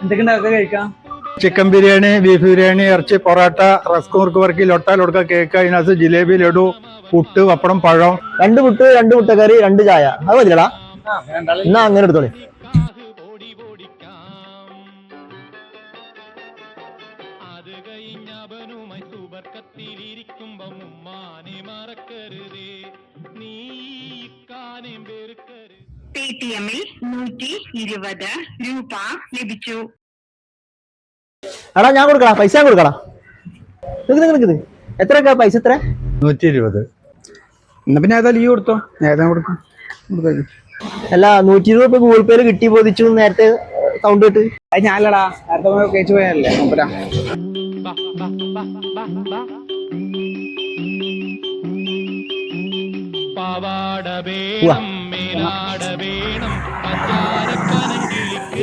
എന്തൊക്കെ കഴിക്കാം? Chicken biryani, beef biryani, ഇറച്ചി, പൊറോട്ട, റസ്ക്, മുറുക്ക് വറുക്കി, ലൊട്ട ലൊടുക്ക, കേക്ക്, അതിനകത്ത് ജിലേബി, ലഡു, പുട്ട്, പപ്പടം, പഴം. 2 പുട്ട്, 2 മുട്ടക്കറി, 2 ചായ. അത് മതിയടാ. എന്നാ അങ്ങനെ എടുത്തോളി. പേടിഎമ്മിൽ 120 രൂപ ലഭിച്ചു. എടാ ഞാൻ കൊടുക്കടാ, പൈസ ഞാൻ കൊടുക്കടാ. നിക്ക് എത്രയൊക്കെ പൈസ? എത്ര? 120. എന്നാ പിന്നെ ഏതാ ലീവ് കൊടുത്തോ, ഏതാ കൊടുക്കും. അല്ല, 120 രൂപ ഗൂഗിൾ പേയിൽ കിട്ടി പോതിച്ചു നേരത്തെ സൗണ്ട് കേട്ട്. അത് ഞാനല്ലടാ, നേരത്തെ കഴിച്ചു പോയല്ലേ മൂപ്പരാ. പാവാട വേണം, മേലാട വേണം, പഞ്ചാരക്കനങ്കിളിക്ക്